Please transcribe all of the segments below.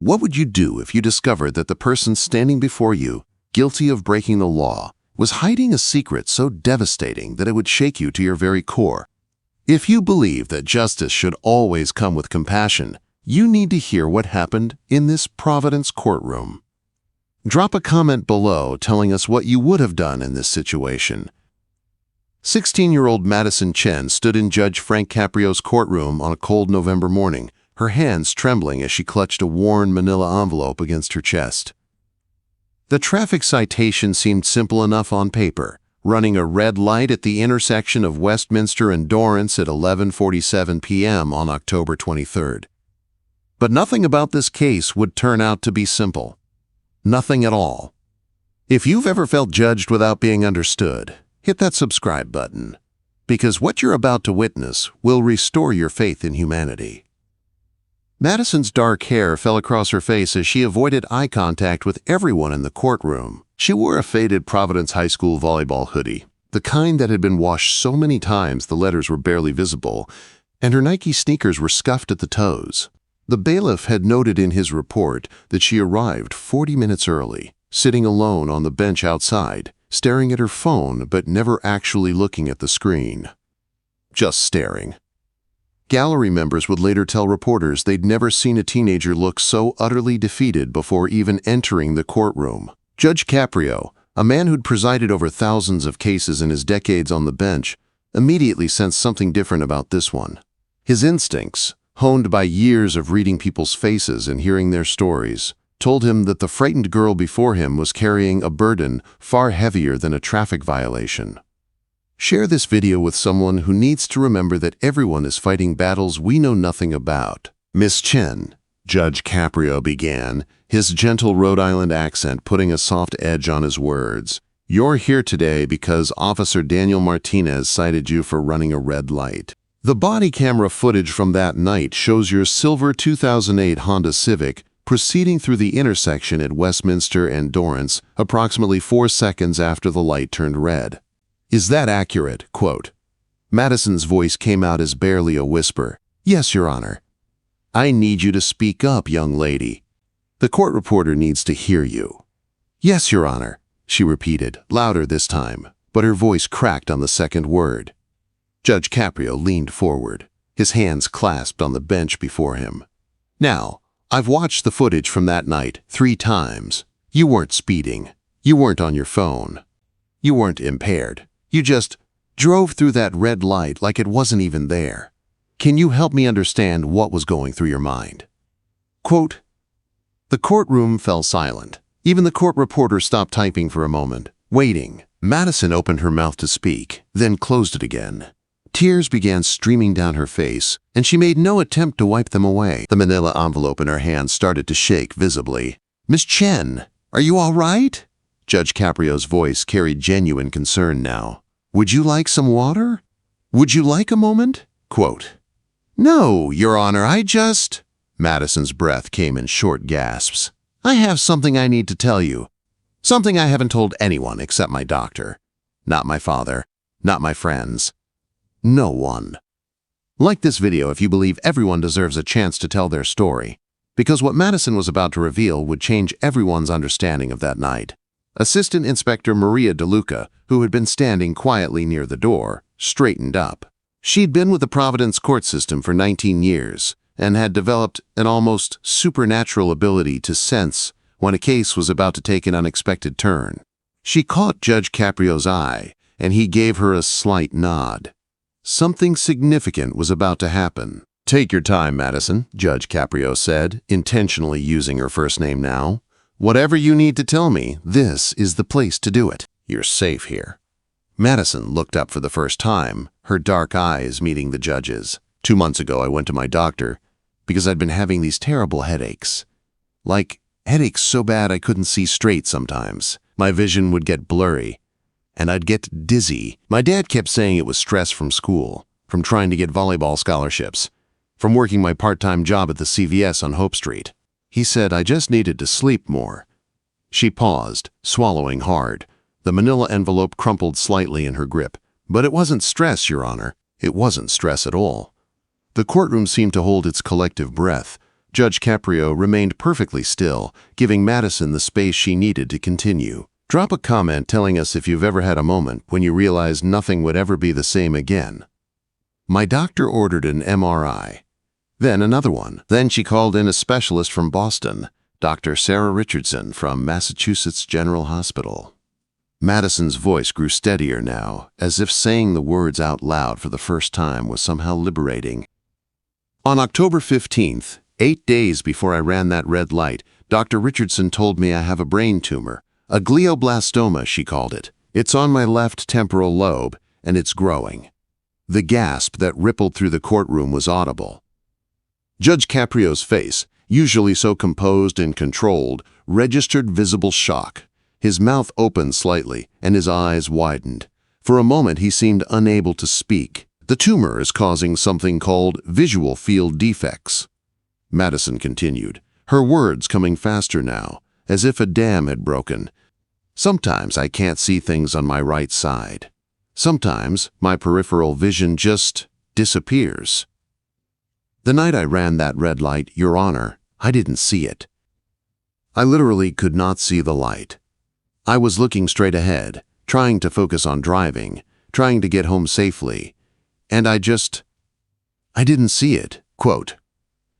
What would you do if you discovered that the person standing before you, guilty of breaking the law, was hiding a secret so devastating that it would shake you to your very core? If you believe that justice should always come with compassion, you need to hear what happened in this Providence courtroom. Drop a comment below telling us what you would have done in this situation. 16-year-old Madison Chen stood in Judge Frank Caprio's courtroom on a cold November morning, her hands trembling as she clutched a worn manila envelope against her chest. The traffic citation seemed simple enough on paper, running a red light at the intersection of Westminster and Dorrance at 11:47 p.m. on October 23rd. But nothing about this case would turn out to be simple. Nothing at all. If you've ever felt judged without being understood, hit that subscribe button, because what you're about to witness will restore your faith in humanity. Madison's dark hair fell across her face as she avoided eye contact with everyone in the courtroom. She wore a faded Providence High School volleyball hoodie, the kind that had been washed so many times the letters were barely visible, and her Nike sneakers were scuffed at the toes. The bailiff had noted in his report that she arrived 40 minutes early, sitting alone on the bench outside, staring at her phone but never actually looking at the screen. Just staring. Gallery members would later tell reporters they'd never seen a teenager look so utterly defeated before even entering the courtroom. Judge Caprio, a man who'd presided over thousands of cases in his decades on the bench, immediately sensed something different about this one. His instincts, honed by years of reading people's faces and hearing their stories, told him that the frightened girl before him was carrying a burden far heavier than a traffic violation. Share this video with someone who needs to remember that everyone is fighting battles we know nothing about. Miss Chen, Judge Caprio began, his gentle Rhode Island accent putting a soft edge on his words. You're here today because Officer Daniel Martinez cited you for running a red light. The body camera footage from that night shows your silver 2008 Honda Civic proceeding through the intersection at Westminster and Dorrance approximately 4 seconds after the light turned red. Is that accurate? Quote. Madison's voice came out as barely a whisper. Yes, Your Honor. I need you to speak up, young lady. The court reporter needs to hear you. Yes, Your Honor, she repeated, louder this time, but her voice cracked on the second word. Judge Caprio leaned forward, his hands clasped on the bench before him. Now, I've watched the footage from that night 3 times. You weren't speeding. You weren't on your phone. You weren't impaired. You just drove through that red light like it wasn't even there. Can you help me understand what was going through your mind? Quote, the courtroom fell silent. Even the court reporter stopped typing for a moment, waiting. Madison opened her mouth to speak, then closed it again. Tears began streaming down her face, and she made no attempt to wipe them away. The manila envelope in her hand started to shake visibly. Miss Chen, are you all right? Judge Caprio's voice carried genuine concern now. Would you like some water? Would you like a moment? Quote, no, Your Honor, I just... Madison's breath came in short gasps. I have something I need to tell you. Something I haven't told anyone except my doctor. Not my father. Not my friends. No one. Like this video if you believe everyone deserves a chance to tell their story, because what Madison was about to reveal would change everyone's understanding of that night. Assistant Inspector Maria DeLuca, who had been standing quietly near the door, straightened up. She'd been with the Providence court system for 19 years and had developed an almost supernatural ability to sense when a case was about to take an unexpected turn. She caught Judge Caprio's eye, and he gave her a slight nod. Something significant was about to happen. Take your time, Madison, Judge Caprio said, intentionally using her first name now. Whatever you need to tell me, this is the place to do it. You're safe here. Madison looked up for the first time, her dark eyes meeting the judge's. 2 months ago, I went to my doctor because I'd been having these terrible headaches. Like, headaches so bad I couldn't see straight sometimes. My vision would get blurry, and I'd get dizzy. My dad kept saying it was stress from school, from trying to get volleyball scholarships, from working my part-time job at the CVS on Hope Street. He said I just needed to sleep more. She paused, swallowing hard. The manila envelope crumpled slightly in her grip. But it wasn't stress, Your Honor. It wasn't stress at all. The courtroom seemed to hold its collective breath, Judge Caprio remained perfectly still, giving Madison the space she needed to continue. Drop a comment telling us if you've ever had a moment when you realized nothing would ever be the same again. My doctor ordered an MRI. Then another one. Then she called in a specialist from Boston, Dr. Sarah Richardson from Massachusetts General Hospital. Madison's voice grew steadier now, as if saying the words out loud for the first time was somehow liberating. On October 15th, 8 days before I ran that red light, Dr. Richardson told me I have a brain tumor, a glioblastoma, she called it. It's on my left temporal lobe, and it's growing. The gasp that rippled through the courtroom was audible. Judge Caprio's face, usually so composed and controlled, registered visible shock. His mouth opened slightly, and his eyes widened. For a moment he seemed unable to speak. The tumor is causing something called visual field defects. Madison continued, her words coming faster now, as if a dam had broken. Sometimes I can't see things on my right side. Sometimes my peripheral vision just disappears. The night I ran that red light, Your Honor, I didn't see it. I literally could not see the light. I was looking straight ahead, trying to focus on driving, trying to get home safely, and I didn't see it. Quote.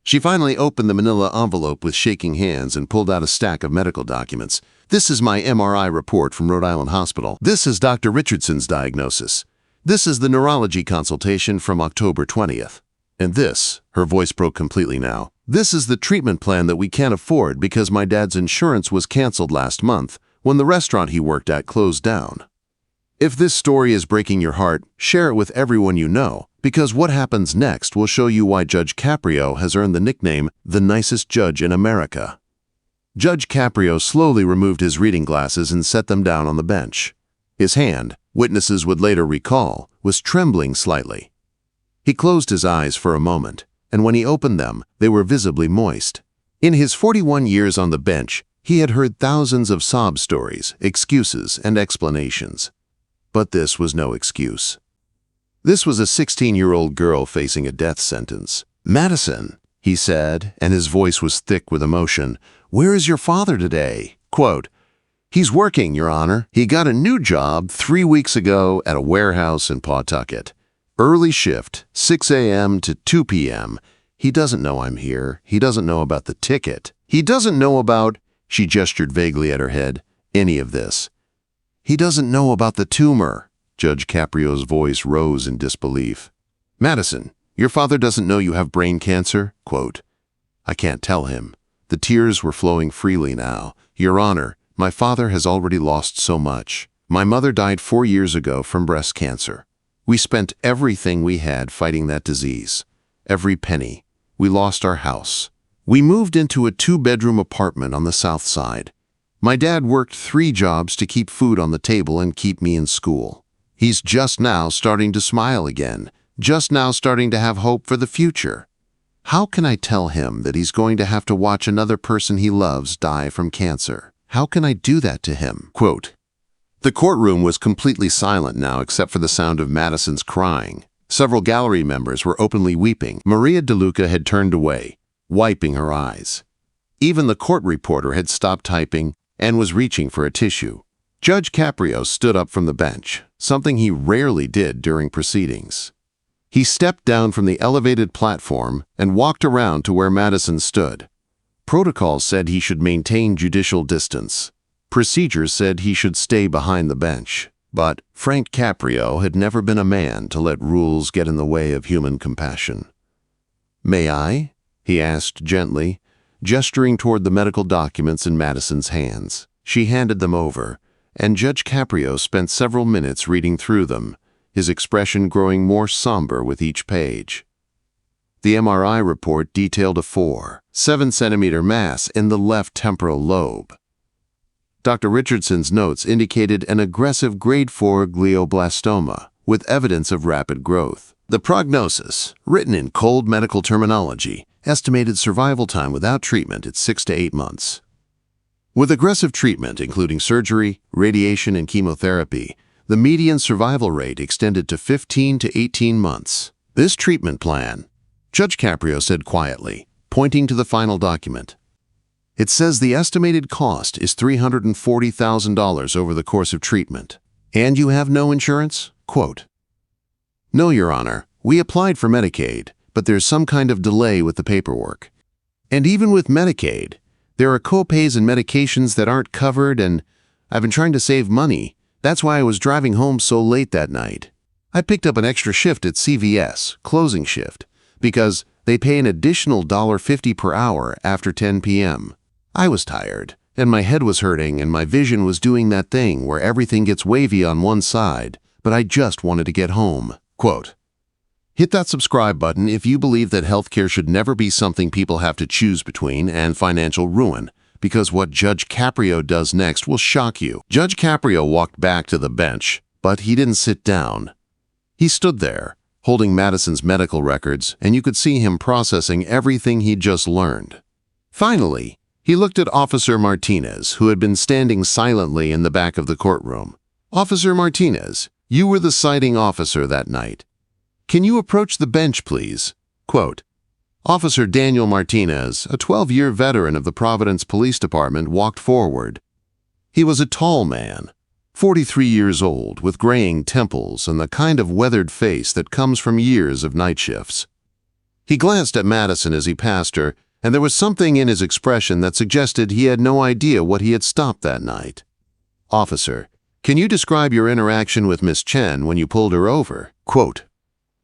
She finally opened the manila envelope with shaking hands and pulled out a stack of medical documents. This is my MRI report from Rhode Island Hospital. This is Dr. Richardson's diagnosis. This is the neurology consultation from October 20th. And this, her voice broke completely now, this is the treatment plan that we can't afford because my dad's insurance was canceled last month when the restaurant he worked at closed down. If this story is breaking your heart, share it with everyone you know, because what happens next will show you why Judge Caprio has earned the nickname the nicest judge in America. Judge Caprio slowly removed his reading glasses and set them down on the bench. His hand, witnesses would later recall, was trembling slightly. He closed his eyes for a moment, and when he opened them, they were visibly moist. In his 41 years on the bench, he had heard thousands of sob stories, excuses, and explanations. But this was no excuse. This was a 16-year-old girl facing a death sentence. Madison, he said, and his voice was thick with emotion, where is your father today? Quote, he's working, Your Honor. He got a new job 3 weeks ago at a warehouse in Pawtucket. Early shift, 6 a.m. to 2 p.m. He doesn't know I'm here. He doesn't know about the ticket. He doesn't know about, she gestured vaguely at her head, any of this. He doesn't know about the tumor. Judge Caprio's voice rose in disbelief. Madison, your father doesn't know you have brain cancer? Quote, I can't tell him. The tears were flowing freely now. Your Honor, my father has already lost so much. My mother died 4 years ago from breast cancer. We spent everything we had fighting that disease. Every penny. We lost our house. We moved into a 2-bedroom apartment on the south side. My dad worked 3 jobs to keep food on the table and keep me in school. He's just now starting to smile again, just now starting to have hope for the future. How can I tell him that he's going to have to watch another person he loves die from cancer? How can I do that to him? Quote, the courtroom was completely silent now except for the sound of Madison's crying. Several gallery members were openly weeping. Maria DeLuca had turned away, wiping her eyes. Even the court reporter had stopped typing and was reaching for a tissue. Judge Caprio stood up from the bench, something he rarely did during proceedings. He stepped down from the elevated platform and walked around to where Madison stood. Protocol said he should maintain judicial distance. Procedures said he should stay behind the bench. But Frank Caprio had never been a man to let rules get in the way of human compassion. May I? He asked gently, gesturing toward the medical documents in Madison's hands. She handed them over, and Judge Caprio spent several minutes reading through them, his expression growing more somber with each page. The MRI report detailed a 4.7 centimeter mass in the left temporal lobe. Dr. Richardson's notes indicated an aggressive grade 4 glioblastoma with evidence of rapid growth. The prognosis, written in cold medical terminology, estimated survival time without treatment at 6 to 8 months. With aggressive treatment, including surgery, radiation, and chemotherapy, the median survival rate extended to 15 to 18 months. This treatment plan, Judge Caprio said quietly, pointing to the final document. It says the estimated cost is $340,000 over the course of treatment. And you have no insurance? Quote, "No, Your Honor. We applied for Medicaid, but there's some kind of delay with the paperwork. And even with Medicaid, there are co-pays and medications that aren't covered, and I've been trying to save money. That's why I was driving home so late that night. I picked up an extra shift at CVS, closing shift, because they pay an additional $1.50 per hour after 10 p.m. I was tired, and my head was hurting, and my vision was doing that thing where everything gets wavy on one side, but I just wanted to get home." Quote, hit that subscribe button if you believe that healthcare should never be something people have to choose between and financial ruin, because what Judge Caprio does next will shock you. Judge Caprio walked back to the bench, but he didn't sit down. He stood there, holding Madison's medical records, and you could see him processing everything he'd just learned. Finally, he looked at Officer Martinez, who had been standing silently in the back of the courtroom. "Officer Martinez, you were the citing officer that night. Can you approach the bench, please?" Quote, Officer Daniel Martinez, a 12-year veteran of the Providence Police Department, walked forward. He was a tall man, 43 years old, with graying temples and the kind of weathered face that comes from years of night shifts. He glanced at Madison as he passed her, and there was something in his expression that suggested he had no idea what he had stopped that night. "Officer, can you describe your interaction with Miss Chen when you pulled her over?" Quote,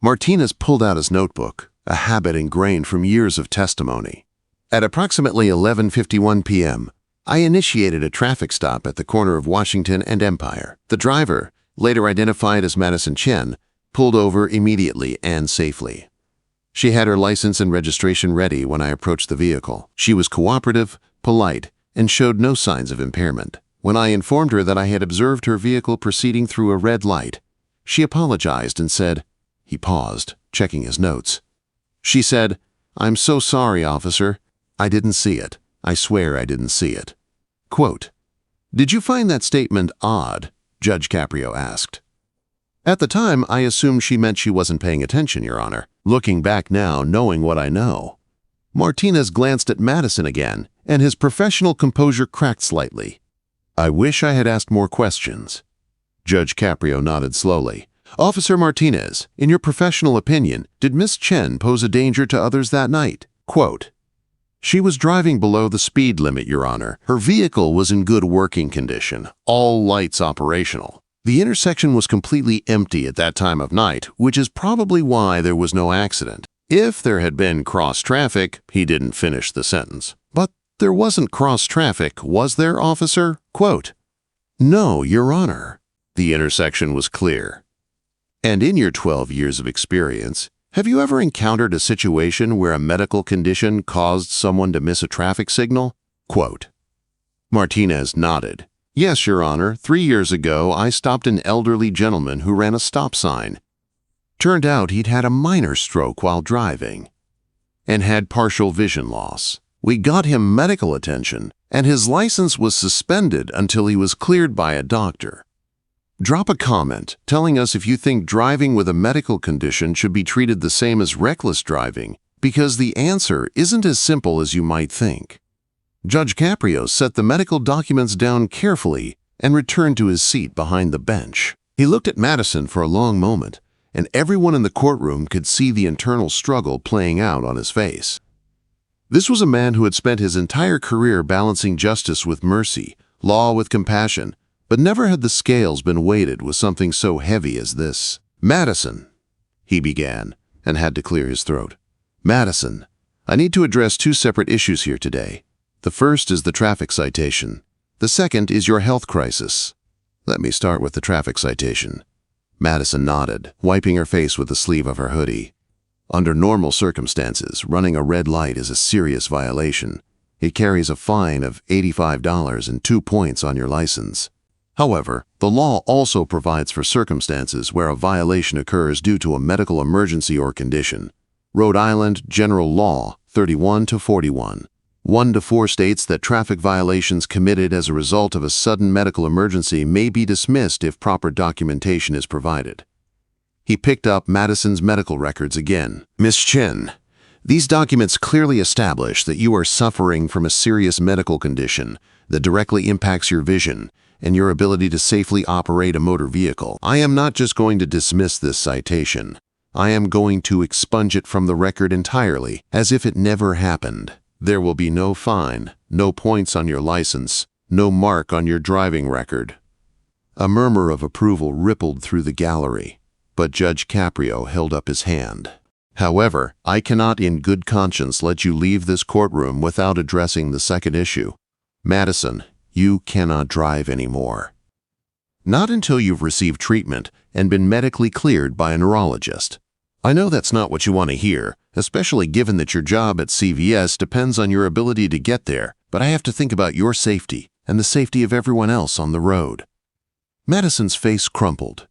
Martinez pulled out his notebook, a habit ingrained from years of testimony. "At approximately 11:51 p.m., I initiated a traffic stop at the corner of Washington and Empire. The driver, later identified as Madison Chen, pulled over immediately and safely. She had her license and registration ready when I approached the vehicle. She was cooperative, polite, and showed no signs of impairment. When I informed her that I had observed her vehicle proceeding through a red light, she apologized and said," he paused, checking his notes. "She said, 'I'm so sorry, officer. I didn't see it. I swear I didn't see it.'" Quote, "Did you find that statement odd?" Judge Caprio asked. "At the time, I assumed she meant she wasn't paying attention, Your Honor. Looking back now, knowing what I know." Martinez glanced at Madison again, and his professional composure cracked slightly. "I wish I had asked more questions." Judge Caprio nodded slowly. "Officer Martinez, in your professional opinion, did Miss Chen pose a danger to others that night?" Quote, "She was driving below the speed limit, Your Honor. Her vehicle was in good working condition, all lights operational. The intersection was completely empty at that time of night, which is probably why there was no accident. If there had been cross-traffic," he didn't finish the sentence. "But there wasn't cross-traffic, was there, officer?" Quote, "No, Your Honor. The intersection was clear." "And in your 12 years of experience, have you ever encountered a situation where a medical condition caused someone to miss a traffic signal?" Quote, Martinez nodded. "Yes, Your Honor. 3 years ago, I stopped an elderly gentleman who ran a stop sign. Turned out he'd had a minor stroke while driving and had partial vision loss. We got him medical attention, and his license was suspended until he was cleared by a doctor. Drop a comment telling us if you think driving with a medical condition should be treated the same as reckless driving, because the answer isn't as simple as you might think." Judge Caprio set the medical documents down carefully and returned to his seat behind the bench. He looked at Madison for a long moment, and everyone in the courtroom could see the internal struggle playing out on his face. This was a man who had spent his entire career balancing justice with mercy, law with compassion, but never had the scales been weighted with something so heavy as this. "Madison," he began, and had to clear his throat. "Madison, I need to address 2 separate issues here today. The first is the traffic citation. The second is your health crisis. Let me start with the traffic citation." Madison nodded, wiping her face with the sleeve of her hoodie. "Under normal circumstances, running a red light is a serious violation. It carries a fine of $85 and 2 points on your license. However, the law also provides for circumstances where a violation occurs due to a medical emergency or condition. Rhode Island General Law 31-41. 1-4 states that traffic violations committed as a result of a sudden medical emergency may be dismissed if proper documentation is provided." He picked up Madison's medical records again. "Miss Chen, These documents clearly establish that you are suffering from a serious medical condition that directly impacts your vision and your ability to safely operate a motor vehicle. I am not just going to dismiss this citation. I am going to expunge it from the record entirely, as if it never happened. There will be no fine, no points on your license, no mark on your driving record. A murmur of approval rippled through the gallery, but Judge Caprio held up his hand. However, I cannot in good conscience let you leave this courtroom without addressing the second issue. Madison, you cannot drive anymore. Not until you've received treatment and been medically cleared by a neurologist. I know that's not what you want to hear, especially given that your job at CVS depends on your ability to get there, but I have to think about your safety and the safety of everyone else on the road. Madison's face crumpled.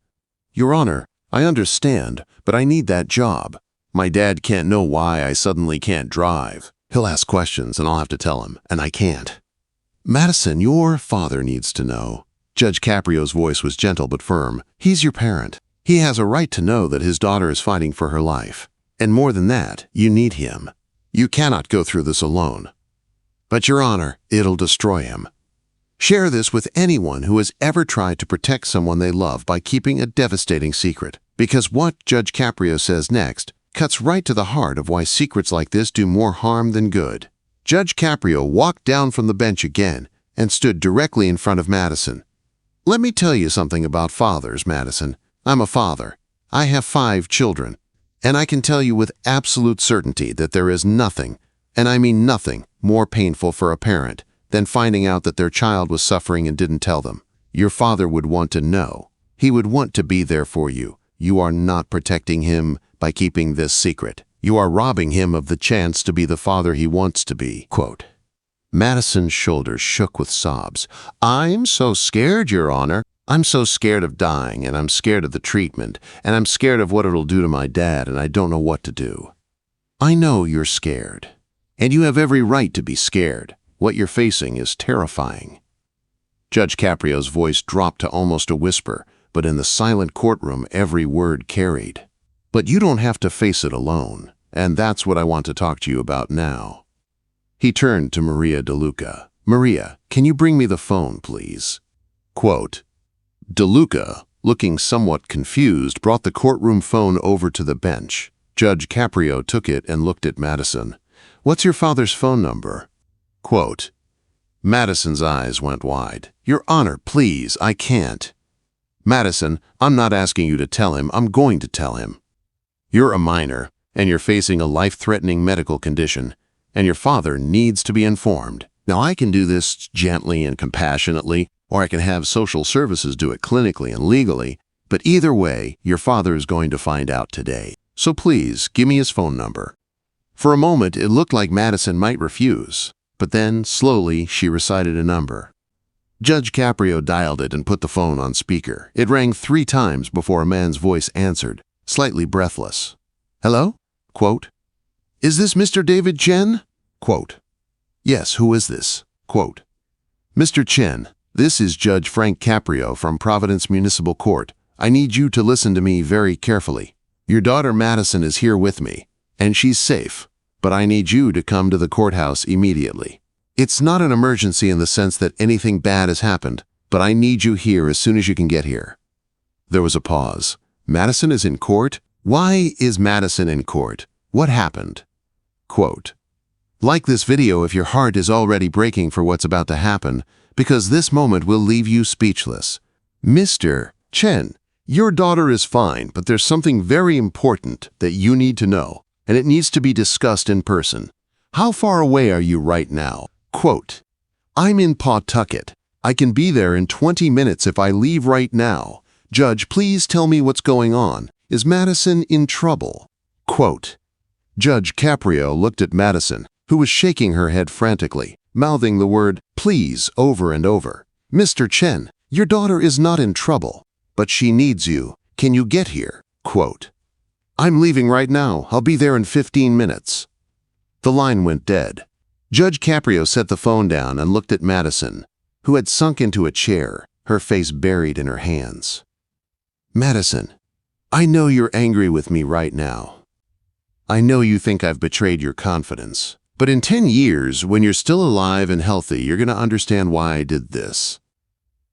Your Honor, I understand, but I need that job. My dad can't know why I suddenly can't drive. He'll ask questions and I'll have to tell him, and I can't. Madison, your father needs to know. Judge Caprio's voice was gentle but firm. He's your parent. He has a right to know that his daughter is fighting for her life. And more than that, you need him. You cannot go through this alone. But, Your Honor, it'll destroy him. Share this with anyone who has ever tried to protect someone they love by keeping a devastating secret. Because what Judge Caprio says next cuts right to the heart of why secrets like this do more harm than good. Judge Caprio walked down from the bench again and stood directly in front of Madison. Let me tell you something about fathers, Madison. I'm a father. I have 5 children. And I can tell you with absolute certainty that there is nothing, and I mean nothing, more painful for a parent than finding out that their child was suffering and didn't tell them. Your father would want to know. He would want to be there for you. You are not protecting him by keeping this secret. You are robbing him of the chance to be the father he wants to be. Quote. Madison's shoulders shook with sobs. I'm so scared, Your Honor. I'm so scared of dying, and I'm scared of the treatment, and I'm scared of what it'll do to my dad, and I don't know what to do. I know you're scared, and you have every right to be scared. What you're facing is terrifying. Judge Caprio's voice dropped to almost a whisper, but in the silent courtroom every word carried. But you don't have to face it alone, and that's what I want to talk to you about now. He turned to Maria DeLuca. Maria, can you bring me the phone, please? Quote. DeLuca, looking somewhat confused, brought the courtroom phone over to the bench. Judge Caprio took it and looked at Madison. What's your father's phone number? Quote. Madison's eyes went wide. Your Honor, please, I can't. Madison, I'm not asking you to tell him. I'm going to tell him. You're a minor, and you're facing a life-threatening medical condition, and your father needs to be informed. Now, I can do this gently and compassionately, or I can have social services do it clinically and legally, but either way, your father is going to find out today. So please, give me his phone number. For a moment, it looked like Madison might refuse, but then, slowly, she recited a number. Judge Caprio dialed it and put the phone on speaker. It rang 3 times before a man's voice answered, slightly breathless. Hello? Quote. Is this Mr. David Chen? Quote. Yes, who is this? Quote. Mr. Chen, this is Judge Frank Caprio from Providence Municipal Court. I need you to listen to me very carefully. Your daughter Madison is here with me, and she's safe, but I need you to come to the courthouse immediately. It's not an emergency in the sense that anything bad has happened, but I need you here as soon as you can get here. There was a pause. Madison is in court? Why is Madison in court? What happened? Quote. Like this video if your heart is already breaking for what's about to happen, because this moment will leave you speechless. Mr. Chen, your daughter is fine, but there's something very important that you need to know, and it needs to be discussed in person. How far away are you right now? Quote, I'm in Pawtucket. I can be there in 20 minutes if I leave right now. Judge, please tell me what's going on. Is Madison in trouble? Quote, Judge Caprio looked at Madison, who was shaking her head frantically, mouthing the word, please, over and over. Mr. Chen, your daughter is not in trouble, but she needs you. Can you get here? Quote, I'm leaving right now. I'll be there in 15 minutes. The line went dead. Judge Caprio set the phone down and looked at Madison, who had sunk into a chair, her face buried in her hands. Madison, I know you're angry with me right now. I know you think I've betrayed your confidence, but in 10 years, when you're still alive and healthy, you're going to understand why I did this."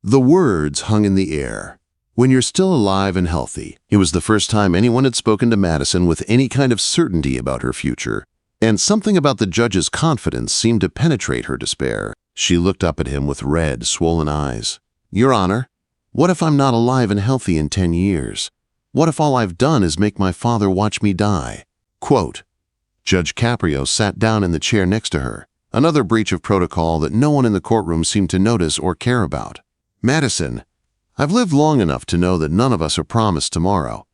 The words hung in the air. When you're still alive and healthy. It was the first time anyone had spoken to Madison with any kind of certainty about her future, and something about the judge's confidence seemed to penetrate her despair. She looked up at him with red, swollen eyes. "Your Honor, what if I'm not alive and healthy in 10 years? What if all I've done is make my father watch me die?" Quote. Judge Caprio sat down in the chair next to her, another breach of protocol that no one in the courtroom seemed to notice or care about. "Madison, I've lived long enough to know that none of us are promised tomorrow.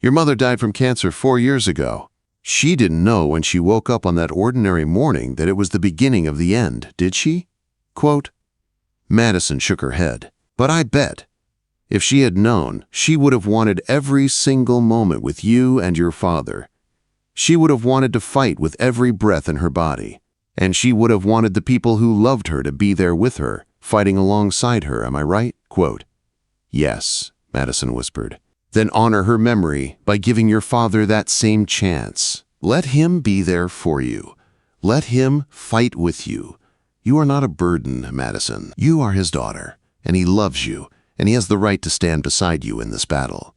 Your mother died from cancer 4 years ago. She didn't know when she woke up on that ordinary morning that it was the beginning of the end, did she?" Quote. Madison shook her head. "But I bet, if she had known, she would have wanted every single moment with you and your father. She would have wanted to fight with every breath in her body. And she would have wanted the people who loved her to be there with her, fighting alongside her, am I right?" Quote. "Yes," Madison whispered. "Then honor her memory by giving your father that same chance. Let him be there for you. Let him fight with you. You are not a burden, Madison. You are his daughter, and he loves you, and he has the right to stand beside you in this battle.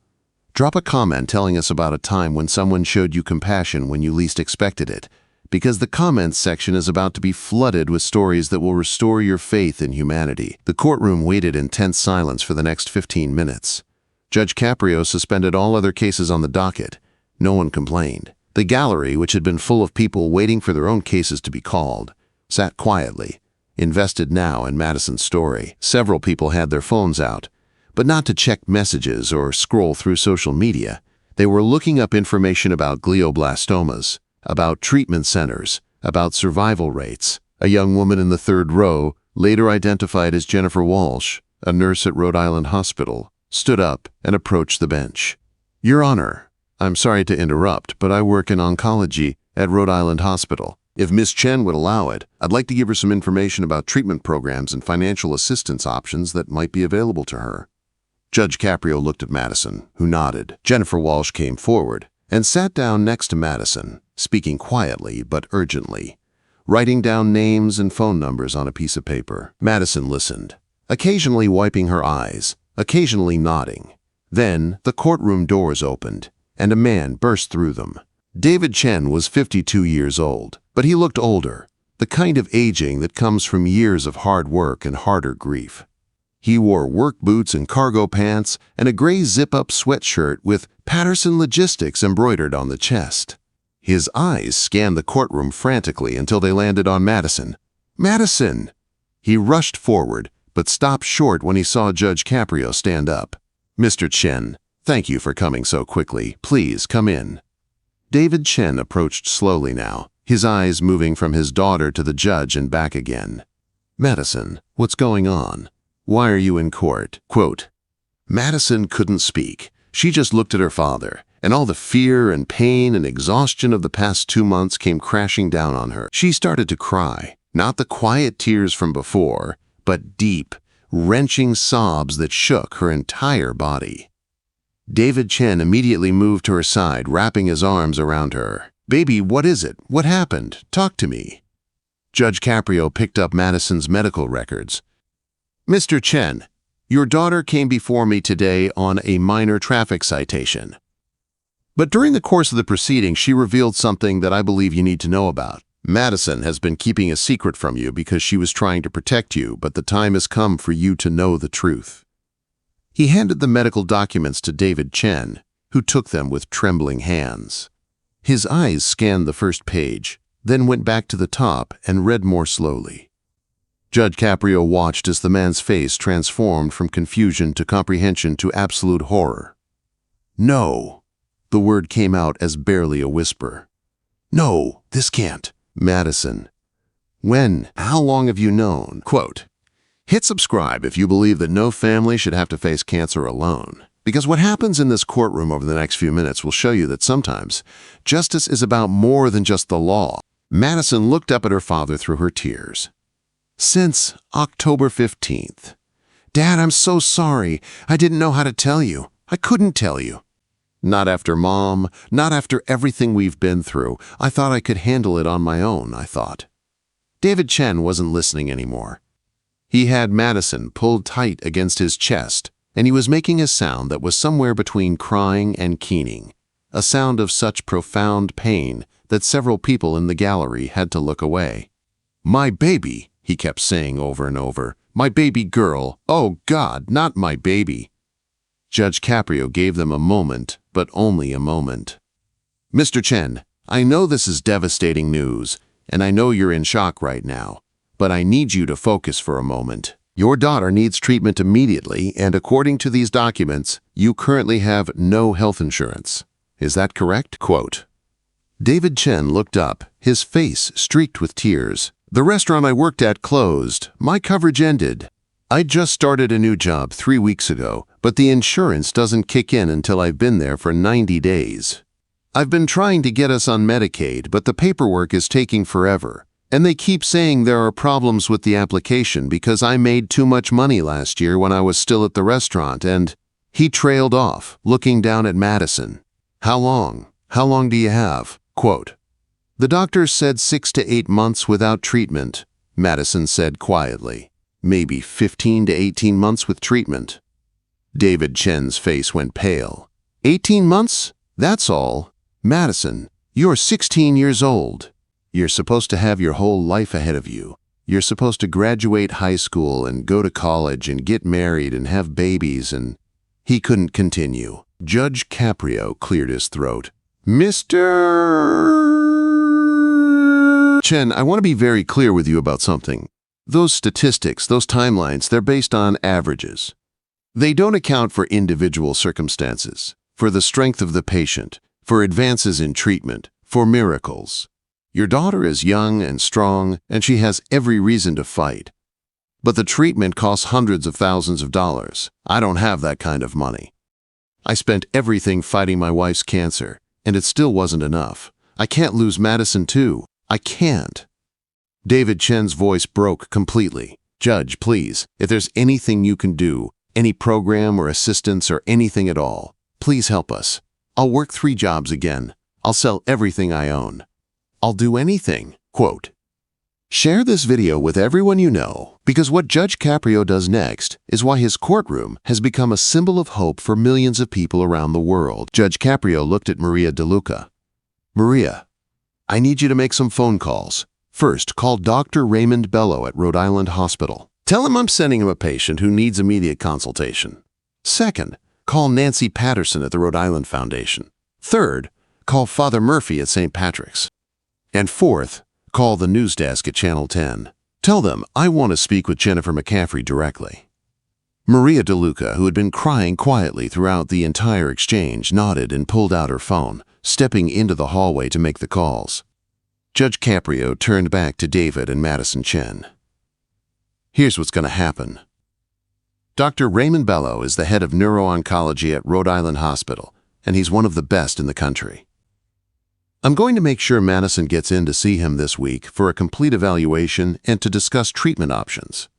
Drop a comment telling us about a time when someone showed you compassion when you least expected it, because the comments section is about to be flooded with stories that will restore your faith in humanity." The courtroom waited in tense silence for the next 15 minutes. Judge Caprio suspended all other cases on the docket. No one complained. The gallery, which had been full of people waiting for their own cases to be called, sat quietly, invested now in Madison's story. Several people had their phones out, but not to check messages or scroll through social media. They were looking up information about glioblastomas, about treatment centers, about survival rates. A young woman in the third row, later identified as Jennifer Walsh, a nurse at Rhode Island Hospital, stood up and approached the bench. "Your Honor, I'm sorry to interrupt, but I work in oncology at Rhode Island Hospital. If Miss Chen would allow it, I'd like to give her some information about treatment programs and financial assistance options that might be available to her." Judge Caprio looked at Madison, who nodded. Jennifer Walsh came forward and sat down next to Madison, speaking quietly but urgently, writing down names and phone numbers on a piece of paper. Madison listened, occasionally wiping her eyes, occasionally nodding. Then the courtroom doors opened, and a man burst through them. David Chen was 52 years old, but he looked older, the kind of aging that comes from years of hard work and harder grief. He wore work boots and cargo pants and a gray zip-up sweatshirt with Patterson Logistics embroidered on the chest. His eyes scanned the courtroom frantically until they landed on Madison. "Madison!" He rushed forward, but stopped short when he saw Judge Caprio stand up. "Mr. Chen, thank you for coming so quickly. Please come in." David Chen approached slowly now, his eyes moving from his daughter to the judge and back again. "Madison, what's going on? Why are you in court?" Quote. Madison couldn't speak. She just looked at her father, and all the fear and pain and exhaustion of the past 2 months came crashing down on her. She started to cry, not the quiet tears from before, but deep, wrenching sobs that shook her entire body. David Chen immediately moved to her side, wrapping his arms around her. "Baby, what is it? What happened? Talk to me." Judge Caprio picked up Madison's medical records. "Mr. Chen, your daughter came before me today on a minor traffic citation. But during the course of the proceedings, she revealed something that I believe you need to know about. Madison has been keeping a secret from you because she was trying to protect you, but the time has come for you to know the truth." He handed the medical documents to David Chen, who took them with trembling hands. His eyes scanned the first page, then went back to the top and read more slowly. Judge Caprio watched as the man's face transformed from confusion to comprehension to absolute horror. "No." The word came out as barely a whisper. "No, this can't." "Madison, when? How long have you known?" Quote. Hit subscribe if you believe that no family should have to face cancer alone. Because what happens in this courtroom over the next few minutes will show you that sometimes justice is about more than just the law. Madison looked up at her father through her tears. "Since October 15th. Dad, I'm so sorry. I didn't know how to tell you. I couldn't tell you." Not after Mom, not after everything we've been through. I thought I could handle it on my own, I thought. David Chen wasn't listening anymore. He had Madison pulled tight against his chest, and he was making a sound that was somewhere between crying and keening, a sound of such profound pain that several people in the gallery had to look away. "My baby," he kept saying over and over. "My baby girl. Oh, God, not my baby." Judge Caprio gave them a moment, but only a moment. "Mr. Chen, I know this is devastating news, and I know you're in shock right now, but I need you to focus for a moment. Your daughter needs treatment immediately, and according to these documents, you currently have no health insurance. Is that correct?" Quote. David Chen looked up, his face streaked with tears. "The restaurant I worked at closed. My coverage ended. I just started a new job 3 weeks ago, but the insurance doesn't kick in until I've been there for 90 days. I've been trying to get us on Medicaid, but the paperwork is taking forever. And they keep saying there are problems with the application because I made too much money last year when I was still at the restaurant, and..." He trailed off, looking down at Madison. "How long? How long do you have?" Quote. "The doctor said 6 to 8 months without treatment," Madison said quietly. "Maybe 15 to 18 months with treatment." David Chen's face went pale. 18 months? That's all. Madison, you're 16 years old. You're supposed to have your whole life ahead of you. You're supposed to graduate high school and go to college and get married and have babies and..." He couldn't continue. Judge Caprio cleared his throat. "Mr. Chen, I want to be very clear with you about something. Those statistics, those timelines, they're based on averages. They don't account for individual circumstances, for the strength of the patient, for advances in treatment, for miracles. Your daughter is young and strong, and she has every reason to fight. But the treatment costs hundreds of thousands of dollars. I don't have that kind of money. I spent everything fighting my wife's cancer, and it still wasn't enough. I can't lose Madison too. I can't." David Chen's voice broke completely. "Judge, please, if there's anything you can do, any program or assistance or anything at all, please help us. I'll work 3 jobs again. I'll sell everything I own. I'll do anything." Quote. Share this video with everyone you know, because what Judge Caprio does next is why his courtroom has become a symbol of hope for millions of people around the world. Judge Caprio looked at Maria DeLuca. "Maria, I need you to make some phone calls. First, call Dr. Raymond Bello at Rhode Island Hospital. Tell him I'm sending him a patient who needs immediate consultation. Second, call Nancy Patterson at the Rhode Island Foundation. Third, call Father Murphy at St. Patrick's. And fourth, call the news desk at Channel 10. Tell them I want to speak with Jennifer McCaffrey directly." Maria DeLuca, who had been crying quietly throughout the entire exchange, nodded and pulled out her phone, stepping into the hallway to make the calls. Judge Caprio turned back to David and Madison Chen. "Here's what's going to happen. Dr. Raymond Bello is the head of neuro-oncology at Rhode Island Hospital, and he's one of the best in the country. I'm going to make sure Madison gets in to see him this week for a complete evaluation and to discuss treatment options.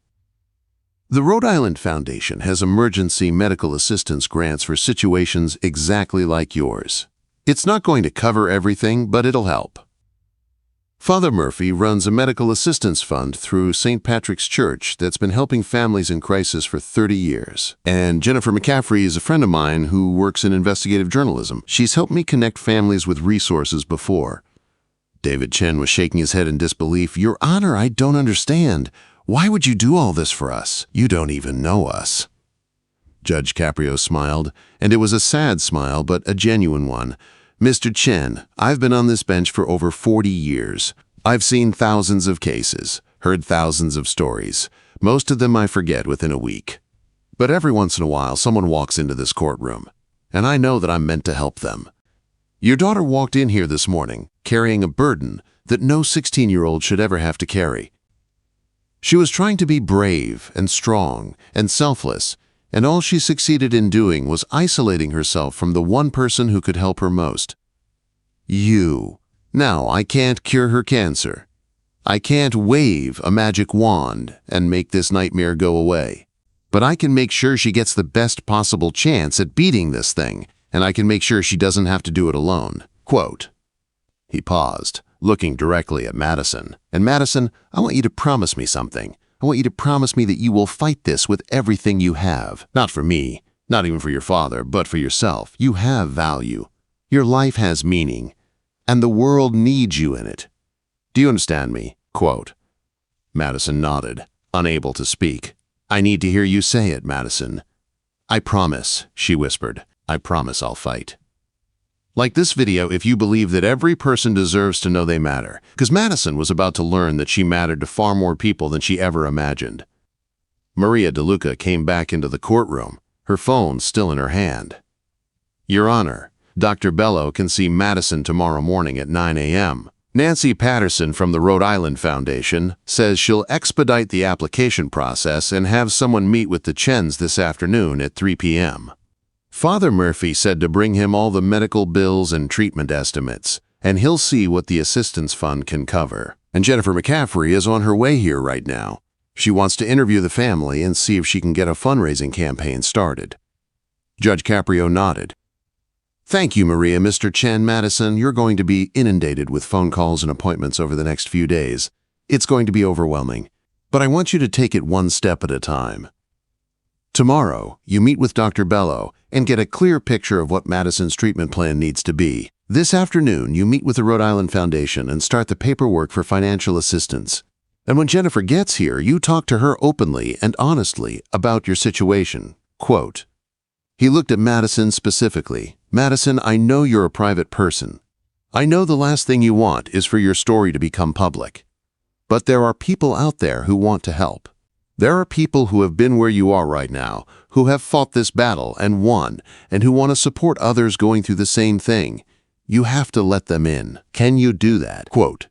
The Rhode Island Foundation has emergency medical assistance grants for situations exactly like yours. It's not going to cover everything, but it'll help. Father Murphy runs a medical assistance fund through St. Patrick's Church that's been helping families in crisis for 30 years. And Jennifer McCaffrey is a friend of mine who works in investigative journalism. She's helped me connect families with resources before." David Chen was shaking his head in disbelief. "Your Honor, I don't understand. Why would you do all this for us? You don't even know us." Judge Caprio smiled, and it was a sad smile, but a genuine one. "Mr. Chen, I've been on this bench for over 40 years. I've seen thousands of cases, heard thousands of stories. Most of them I forget within a week. But every once in a while, someone walks into this courtroom, and I know that I'm meant to help them. Your daughter walked in here this morning, carrying a burden that no 16-year-old should ever have to carry. She was trying to be brave and strong and selfless, and all she succeeded in doing was isolating herself from the one person who could help her most. You. Now, I can't cure her cancer. I can't wave a magic wand and make this nightmare go away. But I can make sure she gets the best possible chance at beating this thing, and I can make sure she doesn't have to do it alone. Quote. He paused, looking directly at Madison. And Madison, I want you to promise me something. I want you to promise me that you will fight this with everything you have. Not for me, not even for your father, but for yourself. You have value. Your life has meaning, and the world needs you in it. Do you understand me? Quote. Madison nodded, unable to speak. I need to hear you say it, Madison. I promise, she whispered. I promise I'll fight. Like this video if you believe that every person deserves to know they matter, because Madison was about to learn that she mattered to far more people than she ever imagined. Maria DeLuca came back into the courtroom, her phone still in her hand. Your Honor, Dr. Bello can see Madison tomorrow morning at 9 a.m. Nancy Patterson from the Rhode Island Foundation says she'll expedite the application process and have someone meet with the Chens this afternoon at 3 p.m. Father Murphy said to bring him all the medical bills and treatment estimates, and he'll see what the assistance fund can cover. And Jennifer McCaffrey is on her way here right now. She wants to interview the family and see if she can get a fundraising campaign started. Judge Caprio nodded. Thank you, Maria. Mr. Chen, Madison, you're going to be inundated with phone calls and appointments over the next few days. It's going to be overwhelming, but I want you to take it one step at a time. Tomorrow, you meet with Dr. Bello and get a clear picture of what Madison's treatment plan needs to be. This afternoon, you meet with the Rhode Island Foundation and start the paperwork for financial assistance. And when Jennifer gets here, you talk to her openly and honestly about your situation. Quote. He looked at Madison specifically. Madison, I know you're a private person. I know the last thing you want is for your story to become public. But there are people out there who want to help. There are people who have been where you are right now, who have fought this battle and won, and who want to support others going through the same thing. You have to let them in. Can you do that? Quote.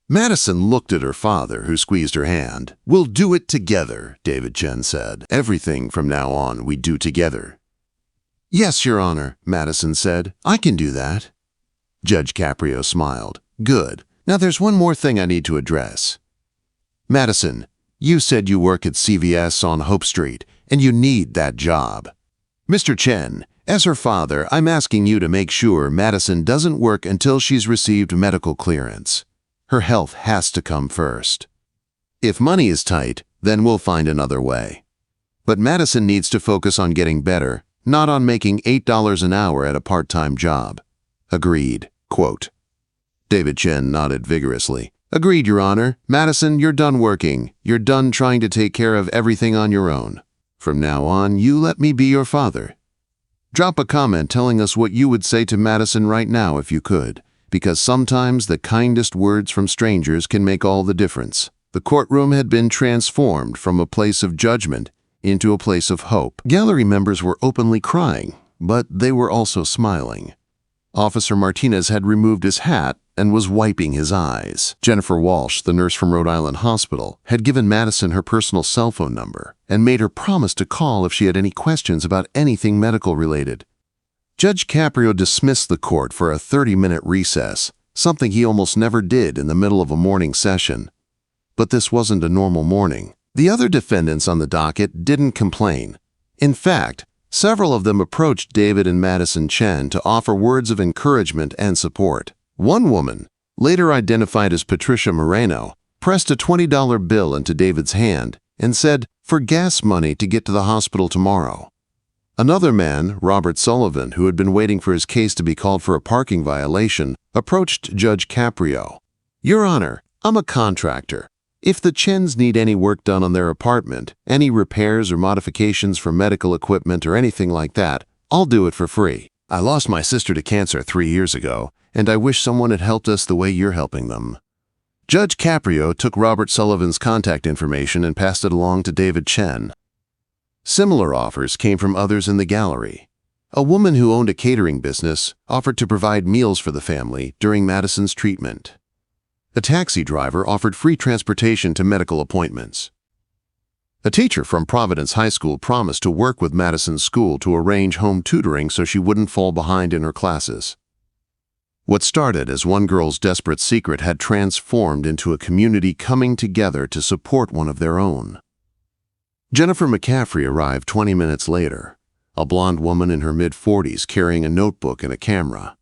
Madison looked at her father, who squeezed her hand. We'll do it together, David Chen said. Everything from now on we do together. Yes, Your Honor, Madison said. I can do that. Judge Caprio smiled. Good. Now there's one more thing I need to address. Madison, you said you work at CVS on Hope Street, and you need that job. Mr. Chen, as her father, I'm asking you to make sure Madison doesn't work until she's received medical clearance. Her health has to come first. If money is tight, then we'll find another way. But Madison needs to focus on getting better, not on making $8 an hour at a part-time job. Agreed. Quote. David Chen nodded vigorously. Agreed, Your Honor. Madison, you're done working. You're done trying to take care of everything on your own. From now on, you let me be your father. Drop a comment telling us what you would say to Madison right now if you could, because sometimes the kindest words from strangers can make all the difference. The courtroom had been transformed from a place of judgment into a place of hope. Gallery members were openly crying, but they were also smiling. Officer Martinez had removed his hat and was wiping his eyes. Jennifer Walsh, the nurse from Rhode Island Hospital, had given Madison her personal cell phone number and made her promise to call if she had any questions about anything medical related. Judge Caprio dismissed the court for a 30-minute recess, something he almost never did in the middle of a morning session. But this wasn't a normal morning. The other defendants on the docket didn't complain. In fact, several of them approached David and Madison Chen to offer words of encouragement and support. One woman, later identified as Patricia Moreno, pressed a $20 bill into David's hand and said, "For gas money to get to the hospital tomorrow." Another man, Robert Sullivan, who had been waiting for his case to be called for a parking violation, approached Judge Caprio. "Your Honor, I'm a contractor. If the Chens need any work done on their apartment, any repairs or modifications for medical equipment or anything like that, I'll do it for free. I lost my sister to cancer 3 years ago, and I wish someone had helped us the way you're helping them." Judge Caprio took Robert Sullivan's contact information and passed it along to David Chen. Similar offers came from others in the gallery. A woman who owned a catering business offered to provide meals for the family during Madison's treatment. A taxi driver offered free transportation to medical appointments. A teacher from Providence High School promised to work with Madison's school to arrange home tutoring so she wouldn't fall behind in her classes. What started as one girl's desperate secret had transformed into a community coming together to support one of their own. Jennifer McCaffrey arrived 20 minutes later. a blonde woman in her mid-40s carrying a notebook and a camera.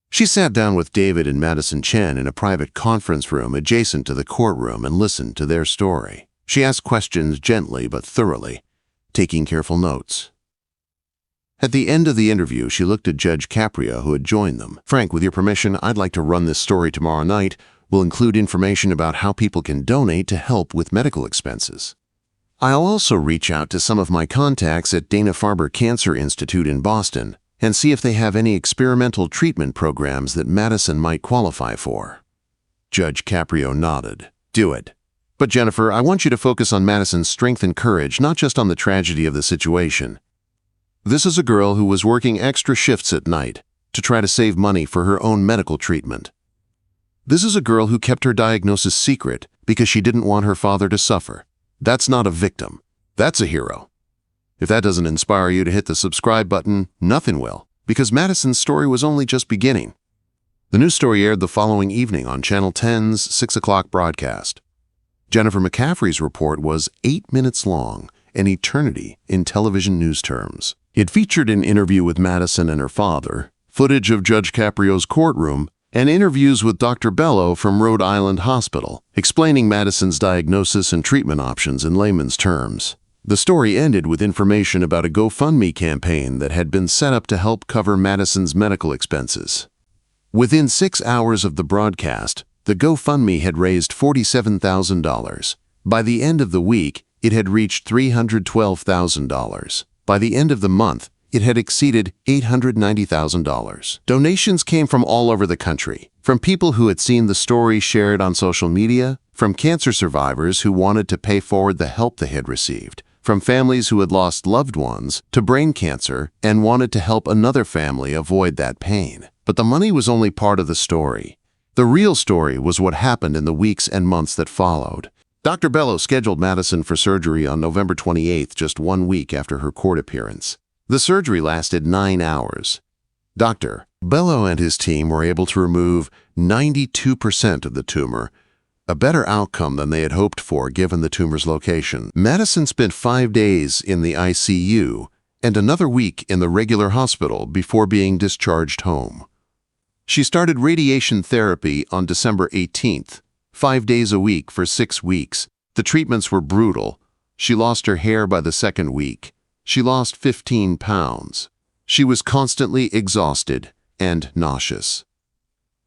She sat down with David and Madison Chen in a private conference room adjacent to the courtroom and listened to their story. She asked questions gently but thoroughly, taking careful notes. At the end of the interview, she looked at Judge Caprio, who had joined them. "Frank, with your permission, I'd like to run this story tomorrow night. We'll include information about how people can donate to help with medical expenses. I'll also reach out to some of my contacts at Dana-Farber Cancer Institute in Boston and see if they have any experimental treatment programs that Madison might qualify for." Judge Caprio nodded. "Do it. But Jennifer, I want you to focus on Madison's strength and courage, not just on the tragedy of the situation. This is a girl who was working extra shifts at night to try to save money for her own medical treatment. This is a girl who kept her diagnosis secret because she didn't want her father to suffer. That's not a victim. That's a hero. If that doesn't inspire you to hit the subscribe button, nothing will, because Madison's story was only just beginning." The news story aired the following evening on Channel 10's 6 o'clock broadcast. Jennifer McCaffrey's report was 8 minutes long, an eternity in television news terms. It featured an interview with Madison and her father, footage of Judge Caprio's courtroom, and interviews with Dr. Bello from Rhode Island Hospital, explaining Madison's diagnosis and treatment options in layman's terms. The story ended with information about a GoFundMe campaign that had been set up to help cover Madison's medical expenses. Within 6 hours of the broadcast, the GoFundMe had raised $47,000. By the end of the week, it had reached $312,000. By the end of the month, it had exceeded $890,000. Donations came from all over the country, from people who had seen the story shared on social media, from cancer survivors who wanted to pay forward the help they had received, from families who had lost loved ones to brain cancer and wanted to help another family avoid that pain. But the money was only part of the story. The real story was what happened in the weeks and months that followed. Dr. Bello scheduled Madison for surgery on November 28th, just 1 week after her court appearance. The surgery lasted 9 hours. Dr. Bello and his team were able to remove 92% of the tumor, a better outcome than they had hoped for given the tumor's location. Madison spent 5 days in the ICU and another week in the regular hospital before being discharged home. She started radiation therapy on December 18th, 5 days a week for 6 weeks. The treatments were brutal. She lost her hair by the second week. She lost 15 pounds. She was constantly exhausted and nauseous.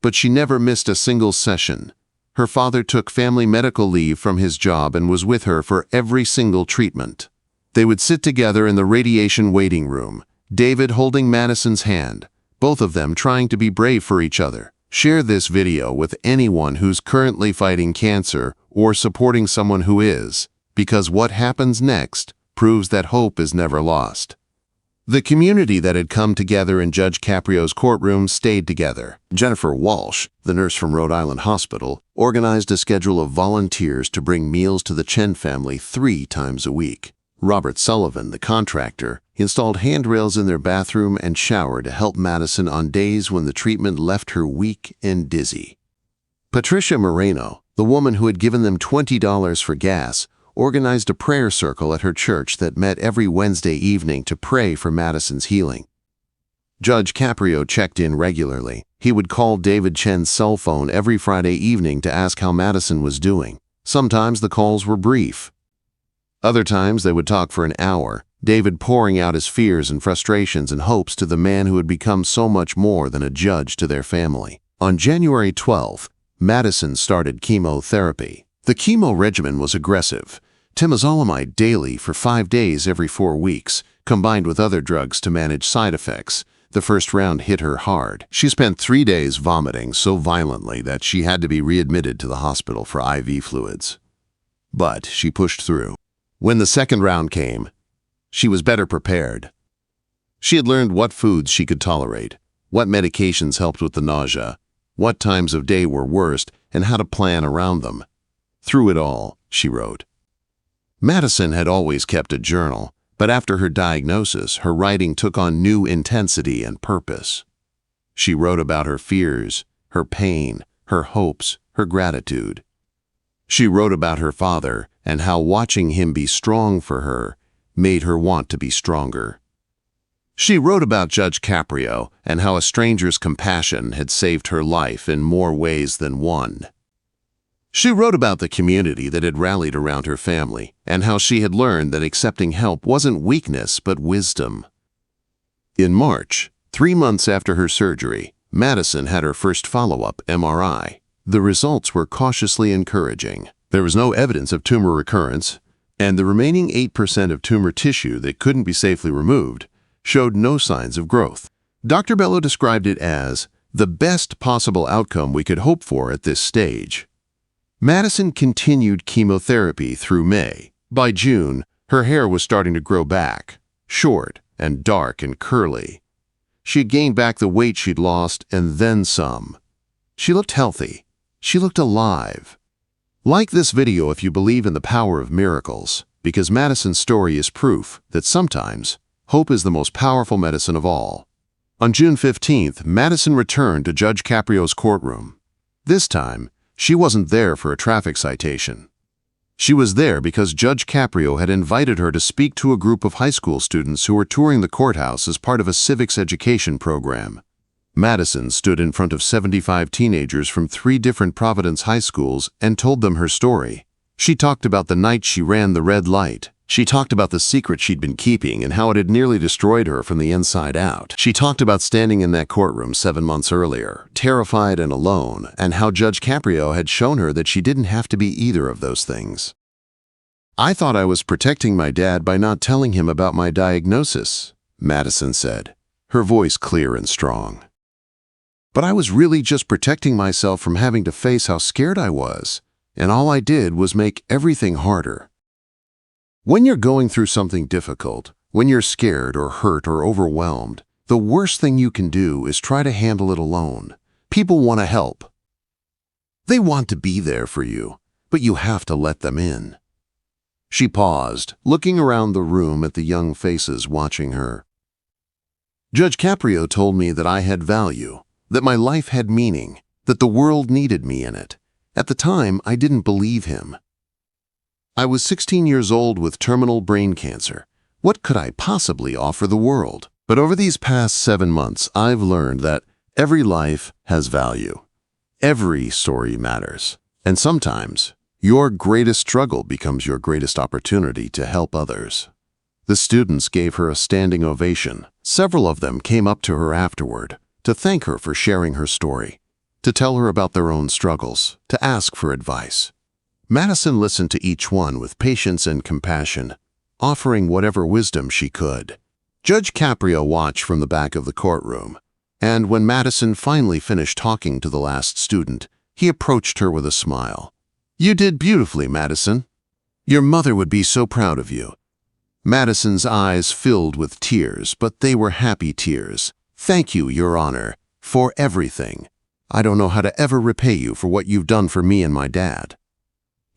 But she never missed a single session. Her father took family medical leave from his job and was with her for every single treatment. They would sit together in the radiation waiting room, David holding Madison's hand, both of them trying to be brave for each other. Share this video with anyone who's currently fighting cancer or supporting someone who is, because what happens next proves that hope is never lost. The community that had come together in Judge Caprio's courtroom stayed together. Jennifer Walsh, the nurse from Rhode Island Hospital, organized a schedule of volunteers to bring meals to the Chen family 3 times a week. Robert Sullivan, the contractor, installed handrails in their bathroom and shower to help Madison on days when the treatment left her weak and dizzy. Patricia Moreno, the woman who had given them $20 for gas, organized a prayer circle at her church that met every Wednesday evening to pray for Madison's healing. Judge Caprio checked in regularly. He would call David Chen's cell phone every Friday evening to ask how Madison was doing. Sometimes the calls were brief. Other times they would talk for an hour, David pouring out his fears and frustrations and hopes to the man who had become so much more than a judge to their family. On January 12th, Madison started chemotherapy. The chemo regimen was aggressive. Temozolomide daily for 5 days every 4 weeks, combined with other drugs to manage side effects. The first round hit her hard. She spent 3 days vomiting so violently that she had to be readmitted to the hospital for IV fluids. But she pushed through. When the second round came, she was better prepared. She had learned what foods she could tolerate, what medications helped with the nausea, what times of day were worst, and how to plan around them. Through it all, she wrote. Madison had always kept a journal, but after her diagnosis, her writing took on new intensity and purpose. She wrote about her fears, her pain, her hopes, her gratitude. She wrote about her father and how watching him be strong for her made her want to be stronger. She wrote about Judge Caprio and how a stranger's compassion had saved her life in more ways than one. She wrote about the community that had rallied around her family and how she had learned that accepting help wasn't weakness but wisdom. In March, 3 months after her surgery, Madison had her first follow-up MRI. The results were cautiously encouraging. There was no evidence of tumor recurrence, and the remaining 8% of tumor tissue that couldn't be safely removed showed no signs of growth. Dr. Bello described it as the best possible outcome we could hope for at this stage. Madison continued chemotherapy through May. By June, her hair was starting to grow back, short and dark and curly. She had gained back the weight she'd lost and then some. She looked healthy. She looked alive. Like this video if you believe in the power of miracles, because Madison's story is proof that sometimes hope is the most powerful medicine of all. On June 15th, Madison returned to Judge Caprio's courtroom. This time, she wasn't there for a traffic citation. She was there because Judge Caprio had invited her to speak to a group of high school students who were touring the courthouse as part of a civics education program. Madison stood in front of 75 teenagers from 3 different Providence high schools and told them her story. She talked about the night she ran the red light. She talked about the secret she'd been keeping and how it had nearly destroyed her from the inside out. She talked about standing in that courtroom 7 months earlier, terrified and alone, and how Judge Caprio had shown her that she didn't have to be either of those things. "I thought I was protecting my dad by not telling him about my diagnosis," Madison said, her voice clear and strong. "But I was really just protecting myself from having to face how scared I was, and all I did was make everything harder." When you're going through something difficult, when you're scared or hurt or overwhelmed, the worst thing you can do is try to handle it alone. People want to help. They want to be there for you, but you have to let them in. She paused, looking around the room at the young faces watching her. "Judge Caprio told me that I had value, that my life had meaning, that the world needed me in it. At the time, I didn't believe him. I was 16 years old with terminal brain cancer. What could I possibly offer the world? But over these past 7 months, I've learned that every life has value. Every story matters. And sometimes, your greatest struggle becomes your greatest opportunity to help others." The students gave her a standing ovation. Several of them came up to her afterward to thank her for sharing her story, to tell her about their own struggles, to ask for advice. Madison listened to each one with patience and compassion, offering whatever wisdom she could. Judge Caprio watched from the back of the courtroom, and when Madison finally finished talking to the last student, he approached her with a smile. "You did beautifully, Madison. Your mother would be so proud of you." Madison's eyes filled with tears, but they were happy tears. "Thank you, Your Honor, for everything. I don't know how to ever repay you for what you've done for me and my dad."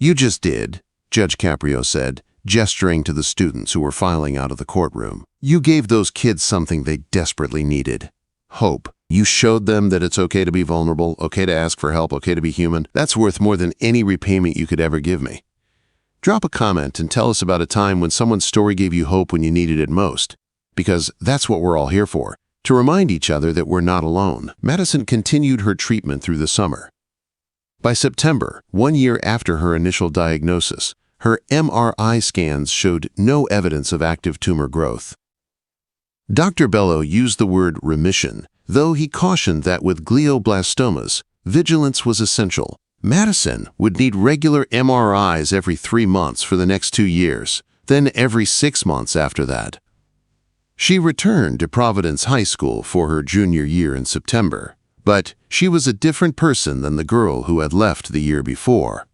"You just did," Judge Caprio said, gesturing to the students who were filing out of the courtroom. "You gave those kids something they desperately needed. Hope. You showed them that it's okay to be vulnerable, okay to ask for help, okay to be human. That's worth more than any repayment you could ever give me. Drop a comment and tell us about a time when someone's story gave you hope when you needed it most, because that's what we're all here for, to remind each other that we're not alone." Madison continued her treatment through the summer. By September, 1 year after her initial diagnosis, her MRI scans showed no evidence of active tumor growth. Dr. Bello used the word remission, though he cautioned that with glioblastomas, vigilance was essential. Madison would need regular MRIs every 3 months for the next 2 years, then every 6 months after that. She returned to Providence High School for her junior year in September. But she was a different person than the girl who had left the year before.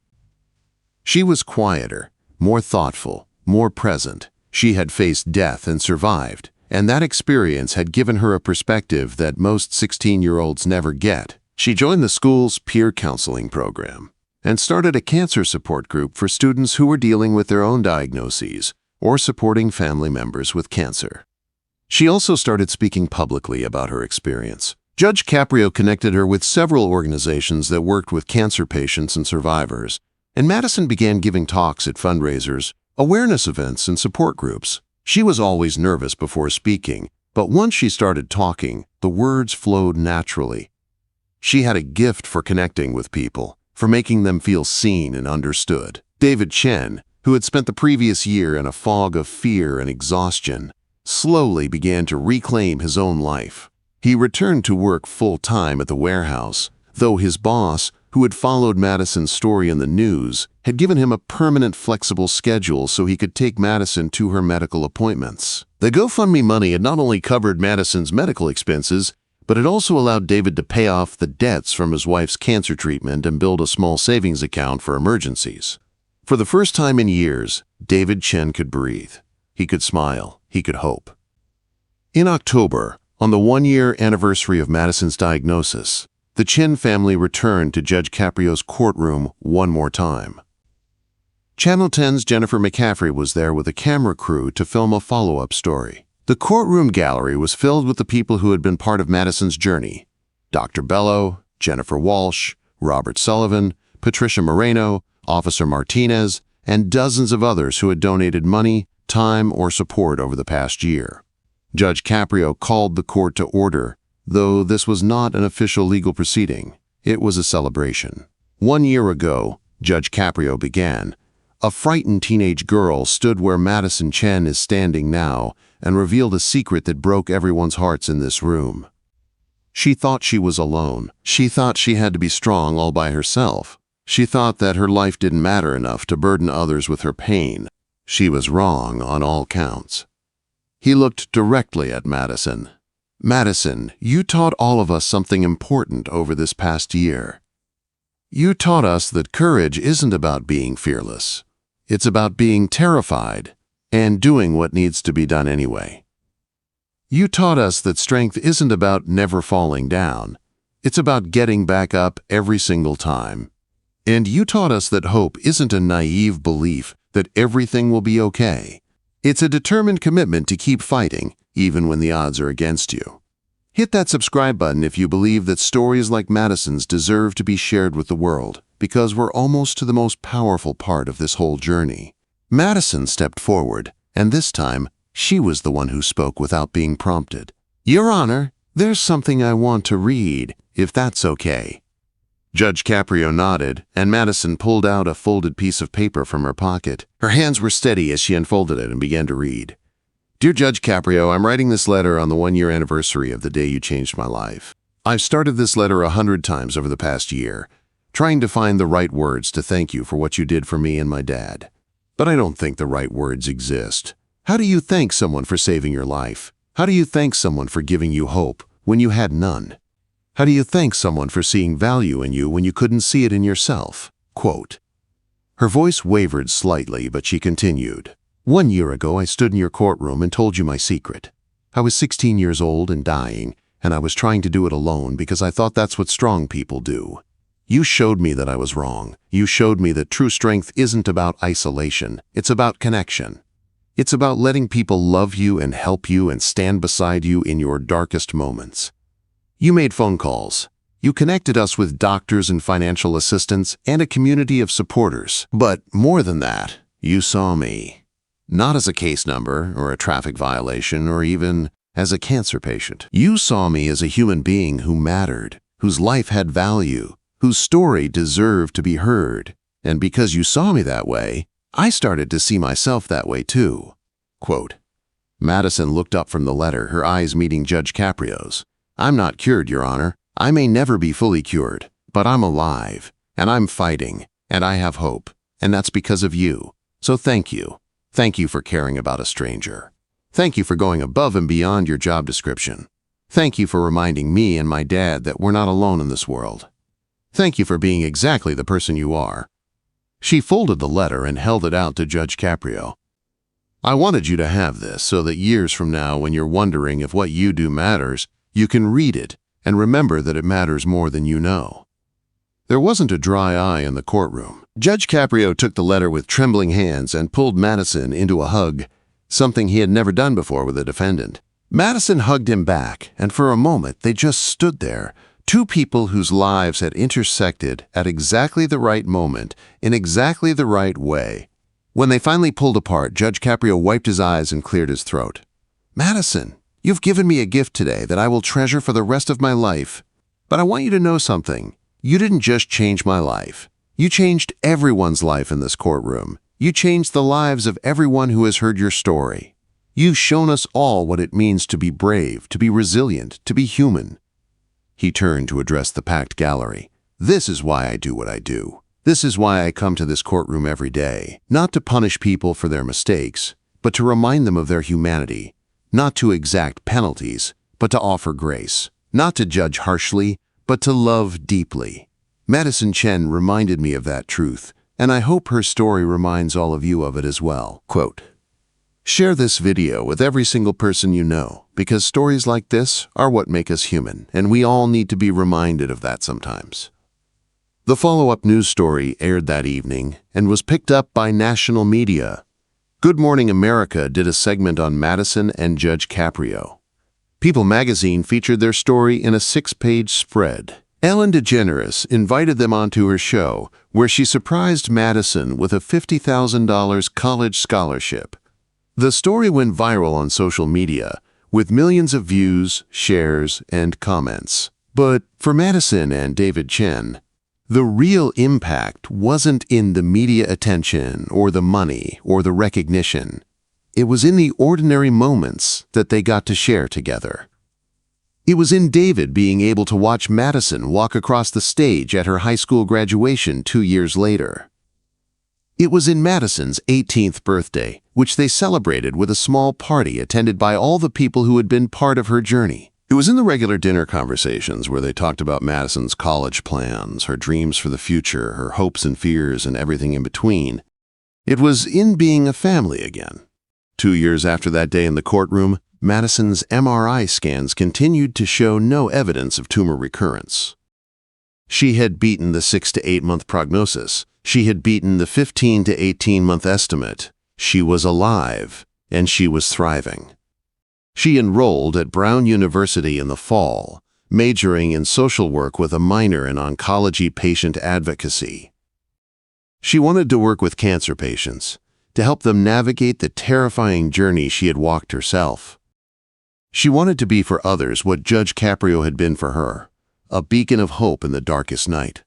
She was quieter, more thoughtful, more present. She had faced death and survived, and that experience had given her a perspective that most 16-year-olds never get. She joined the school's peer counseling program and started a cancer support group for students who were dealing with their own diagnoses or supporting family members with cancer. She also started speaking publicly about her experience. Judge Caprio connected her with several organizations that worked with cancer patients and survivors, and Madison began giving talks at fundraisers, awareness events, and support groups. She was always nervous before speaking, But once she started talking, the words flowed naturally. She had a gift for connecting with people, for making them feel seen and understood. David Chen, who had spent the previous year in a fog of fear and exhaustion, slowly began to reclaim his own life. He returned to work full-time at the warehouse, though his boss, who had followed Madison's story in the news, had given him a permanent flexible schedule so he could take Madison to her medical appointments. The GoFundMe money had not only covered Madison's medical expenses, but it also allowed David to pay off the debts from his wife's cancer treatment and build a small savings account for emergencies. For the first time in years, David Chen could breathe. He could smile. He could hope. In October, on the one-year anniversary of Madison's diagnosis, the Chen family returned to Judge Caprio's courtroom one more time. Channel 10's Jennifer McCaffrey was there with a camera crew to film a follow-up story. The courtroom gallery was filled with the people who had been part of Madison's journey: Dr. Bello, Jennifer Walsh, Robert Sullivan, Patricia Moreno, Officer Martinez, and dozens of others who had donated money, time, or support over the past year. Judge Caprio called the court to order, though this was not an official legal proceeding. It was a celebration. 1 year ago, Judge Caprio began. A frightened teenage girl stood where Madison Chen is standing now and revealed a secret that broke everyone's hearts in this room. She thought she was alone. She thought she had to be strong all by herself. She thought that her life didn't matter enough to burden others with her pain. She was wrong on all counts. He looked directly at Madison. "Madison, you taught all of us something important over this past year. You taught us that courage isn't about being fearless. It's about being terrified and doing what needs to be done anyway. You taught us that strength isn't about never falling down. It's about getting back up every single time. And you taught us that hope isn't a naive belief that everything will be okay. It's a determined commitment to keep fighting, even when the odds are against you." Hit that subscribe button if you believe that stories like Madison's deserve to be shared with the world, because we're almost to the most powerful part of this whole journey. Madison stepped forward, and this time, she was the one who spoke without being prompted. "Your Honor, there's something I want to read, if that's okay." Judge Caprio nodded, and Madison pulled out a folded piece of paper from her pocket. Her hands were steady as she unfolded it and began to read. "Dear Judge Caprio, I'm writing this letter on the 1-year anniversary of the day you changed my life. I've started this letter 100 times over the past year, trying to find the right words to thank you for what you did for me and my dad. But I don't think the right words exist. How do you thank someone for saving your life? How do you thank someone for giving you hope when you had none? How do you thank someone for seeing value in you when you couldn't see it in yourself?" Quote. Her voice wavered slightly, but she continued. "1 year ago, I stood in your courtroom and told you my secret. I was 16 years old and dying, and I was trying to do it alone because I thought that's what strong people do. You showed me that I was wrong. You showed me that true strength isn't about isolation. It's about connection. It's about letting people love you and help you and stand beside you in your darkest moments. You made phone calls. You connected us with doctors and financial assistants and a community of supporters. But more than that, you saw me. Not as a case number or a traffic violation or even as a cancer patient. You saw me as a human being who mattered, whose life had value, whose story deserved to be heard. And because you saw me that way, I started to see myself that way too." Quote. Madison looked up from the letter, her eyes meeting Judge Caprio's. "I'm not cured, Your Honor. I may never be fully cured, but I'm alive, and I'm fighting, and I have hope, and that's because of you. So thank you. Thank you for caring about a stranger. Thank you for going above and beyond your job description. Thank you for reminding me and my dad that we're not alone in this world. Thank you for being exactly the person you are." She folded the letter and held it out to Judge Caprio. "I wanted you to have this so that years from now, when you're wondering if what you do matters, you can read it and remember that it matters more than you know." There wasn't a dry eye in the courtroom. Judge Caprio took the letter with trembling hands and pulled Madison into a hug, something he had never done before with a defendant. Madison hugged him back, and for a moment they just stood there, two people whose lives had intersected at exactly the right moment, in exactly the right way. When they finally pulled apart, Judge Caprio wiped his eyes and cleared his throat. "Madison, You've given me a gift today that I will treasure for the rest of my life. But I want you to know something. You didn't just change my life. You changed everyone's life in this courtroom. You changed the lives of everyone who has heard your story. You've shown us all what it means to be brave, to be resilient, to be human." He turned to address the packed gallery. "This is why I do what I do. This is why I come to this courtroom every day. Not to punish people for their mistakes, but to remind them of their humanity. Not to exact penalties, but to offer grace. Not to judge harshly, but to love deeply." Madison Chen reminded me of that truth, and I hope her story reminds all of you of it as well. Quote, "Share this video with every single person you know, because stories like this are what make us human, and we all need to be reminded of that sometimes." The follow-up news story aired that evening and was picked up by national media. Good Morning America did a segment on Madison and Judge Caprio. People magazine featured their story in a 6-page spread. Ellen DeGeneres invited them onto her show, where she surprised Madison with a $50,000 college scholarship. The story went viral on social media, with millions of views, shares, and comments. But for Madison and David Chen, the real impact wasn't in the media attention or the money or the recognition. It was in the ordinary moments that they got to share together. It was in David being able to watch Madison walk across the stage at her high school graduation 2 years later. It was in Madison's 18th birthday, which they celebrated with a small party attended by all the people who had been part of her journey. It was in the regular dinner conversations where they talked about Madison's college plans, her dreams for the future, her hopes and fears, and everything in between. It was in being a family again. 2 years after that day in the courtroom, Madison's MRI scans continued to show no evidence of tumor recurrence. She had beaten the 6 to 8 month prognosis. She had beaten the 15 to 18 month estimate. She was alive, and she was thriving. She enrolled at Brown University in the fall, majoring in social work with a minor in oncology patient advocacy. She wanted to work with cancer patients, to help them navigate the terrifying journey she had walked herself. She wanted to be for others what Judge Caprio had been for her, a beacon of hope in the darkest night.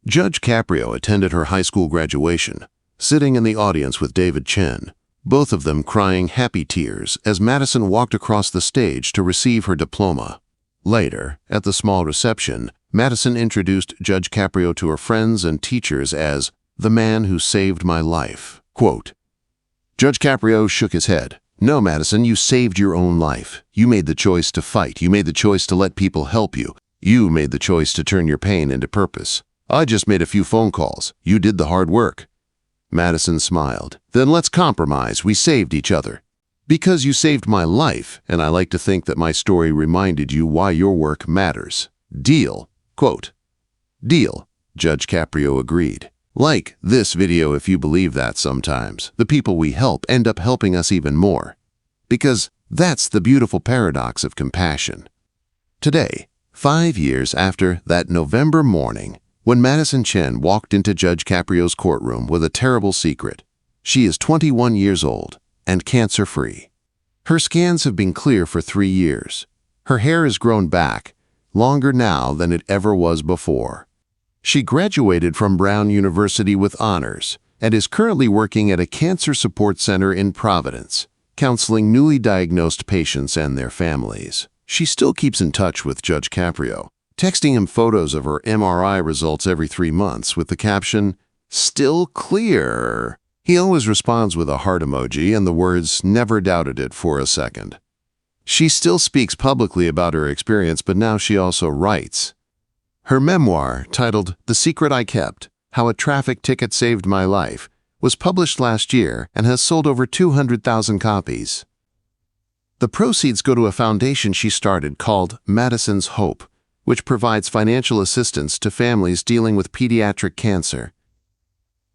Judge Caprio attended her high school graduation, sitting in the audience with David Chen, both of them crying happy tears as Madison walked across the stage to receive her diploma. Later, at the small reception, Madison introduced Judge Caprio to her friends and teachers as the man who saved my life. Quote, Judge Caprio shook his head. "No, Madison, you saved your own life. You made the choice to fight. You made the choice to let people help you. You made the choice to turn your pain into purpose. I just made a few phone calls. You did the hard work." Madison smiled. "Then let's compromise. We saved each other. Because you saved my life, and I like to think that my story reminded you why your work matters. Deal." Quote, "Deal," Judge Caprio agreed. "Like this video if you believe that sometimes. The people we help end up helping us even more. Because that's the beautiful paradox of compassion." Today, 5 years after that November morning, when Madison Chen walked into Judge Caprio's courtroom with a terrible secret, she is 21 years old and cancer-free. Her scans have been clear for 3 years. Her hair has grown back, longer now than it ever was before. She graduated from Brown University with honors and is currently working at a cancer support center in Providence, counseling newly diagnosed patients and their families. She still keeps in touch with Judge Caprio, texting him photos of her MRI results every 3 months with the caption, "Still clear." He always responds with a heart emoji and the words, "Never doubted it for a second." She still speaks publicly about her experience, but now she also writes. Her memoir, titled The Secret I Kept, How a Traffic Ticket Saved My Life, was published last year and has sold over 200,000 copies. The proceeds go to a foundation she started called Madison's Hope, which provides financial assistance to families dealing with pediatric cancer.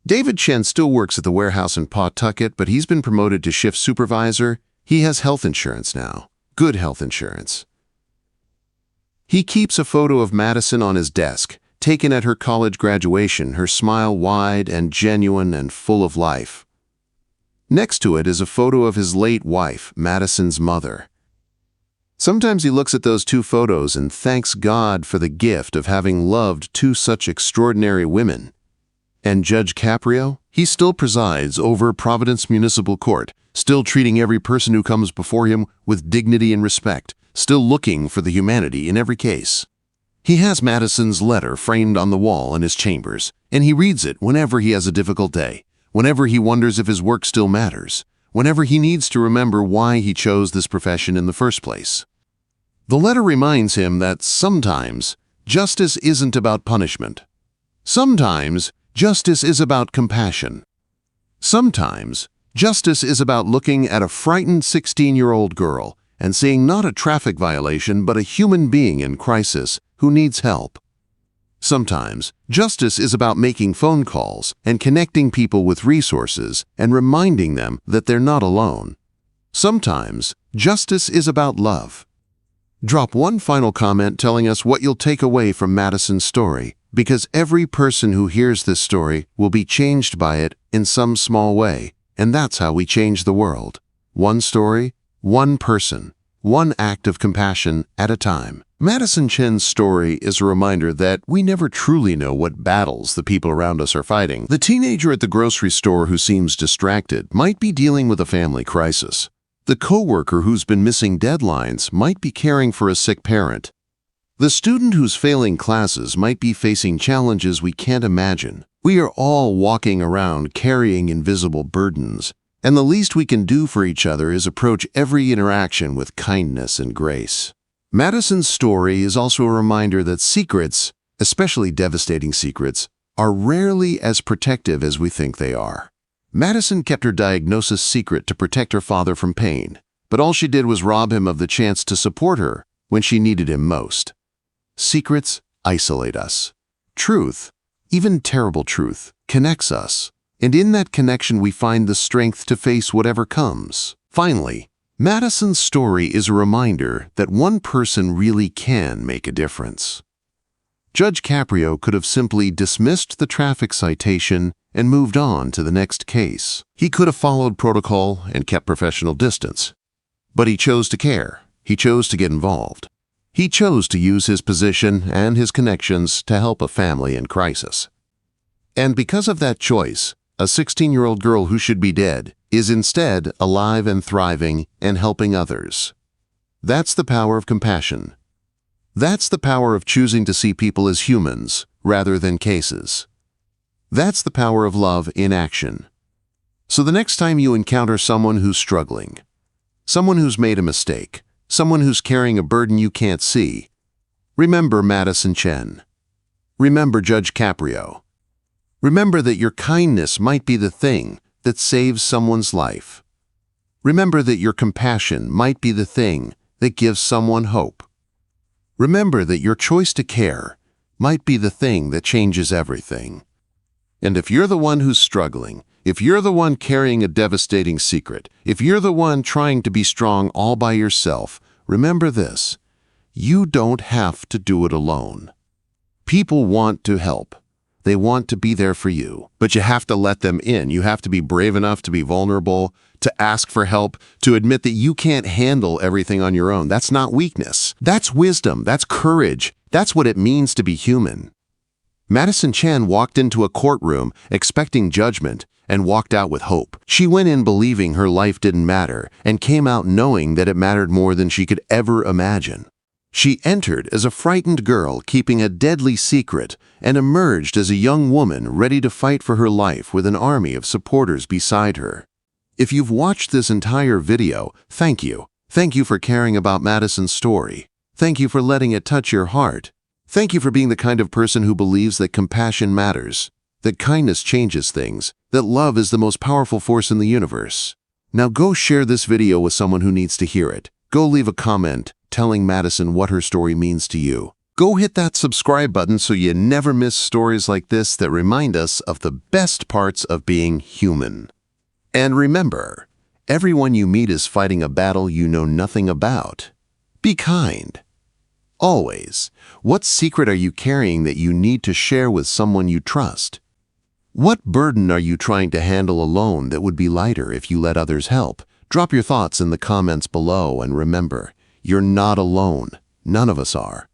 David Chen still works at the warehouse in Pawtucket, but he's been promoted to shift supervisor. He has health insurance now, good health insurance. He keeps a photo of Madison on his desk, taken at her college graduation, her smile wide and genuine and full of life. Next to it is a photo of his late wife, Madison's mother. Sometimes he looks at those two photos and thanks God for the gift of having loved two such extraordinary women. And Judge Caprio? He still presides over Providence Municipal Court, still treating every person who comes before him with dignity and respect, still looking for the humanity in every case. He has Madison's letter framed on the wall in his chambers, and he reads it whenever he has a difficult day, whenever he wonders if his work still matters, whenever he needs to remember why he chose this profession in the first place. The letter reminds him that sometimes justice isn't about punishment. Sometimes justice is about compassion. Sometimes justice is about looking at a frightened 16-year-old girl and seeing not a traffic violation but a human being in crisis who needs help. Sometimes justice is about making phone calls and connecting people with resources and reminding them that they're not alone. Sometimes justice is about love. Drop one final comment telling us what you'll take away from Madison's story, because every person who hears this story will be changed by it in some small way, and that's how we change the world. One story, one person, one act of compassion at a time. Madison Chen's story is a reminder that we never truly know what battles the people around us are fighting. The teenager at the grocery store who seems distracted might be dealing with a family crisis. The coworker who's been missing deadlines might be caring for a sick parent. The student who's failing classes might be facing challenges we can't imagine. We are all walking around carrying invisible burdens, and the least we can do for each other is approach every interaction with kindness and grace. Madison's story is also a reminder that secrets, especially devastating secrets, are rarely as protective as we think they are. Madison kept her diagnosis secret to protect her father from pain, but all she did was rob him of the chance to support her when she needed him most. Secrets isolate us. Truth, even terrible truth, connects us, and in that connection we find the strength to face whatever comes. Finally, Madison's story is a reminder that one person really can make a difference. Judge Caprio could have simply dismissed the traffic citation and moved on to the next case. He could have followed protocol and kept professional distance. But he chose to care. He chose to get involved. He chose to use his position and his connections to help a family in crisis. And because of that choice, a 16-year-old girl who should be dead is instead alive and thriving and helping others. That's the power of compassion. That's the power of choosing to see people as humans rather than cases. That's the power of love in action. So the next time you encounter someone who's struggling, someone who's made a mistake, someone who's carrying a burden you can't see, remember Madison Chen. Remember Judge Caprio. Remember that your kindness might be the thing that saves someone's life. Remember that your compassion might be the thing that gives someone hope. Remember that your choice to care might be the thing that changes everything. And if you're the one who's struggling, if you're the one carrying a devastating secret, if you're the one trying to be strong all by yourself, remember this: you don't have to do it alone. People want to help. They want to be there for you, but you have to let them in. You have to be brave enough to be vulnerable, to ask for help, to admit that you can't handle everything on your own. That's not weakness. That's wisdom. That's courage. That's what it means to be human. Madison Chen walked into a courtroom expecting judgment and walked out with hope. She went in believing her life didn't matter and came out knowing that it mattered more than she could ever imagine. She entered as a frightened girl keeping a deadly secret and emerged as a young woman ready to fight for her life with an army of supporters beside her. If you've watched this entire video, thank you. Thank you for caring about Madison's story. Thank you for letting it touch your heart. Thank you for being the kind of person who believes that compassion matters, that kindness changes things, that love is the most powerful force in the universe. Now go share this video with someone who needs to hear it. Go leave a comment telling Madison what her story means to you. Go hit that subscribe button so you never miss stories like this that remind us of the best parts of being human. And remember, everyone you meet is fighting a battle you know nothing about. Be kind. Always. What secret are you carrying that you need to share with someone you trust? What burden are you trying to handle alone that would be lighter if you let others help? Drop your thoughts in the comments below, and remember, You're not alone. None of us are.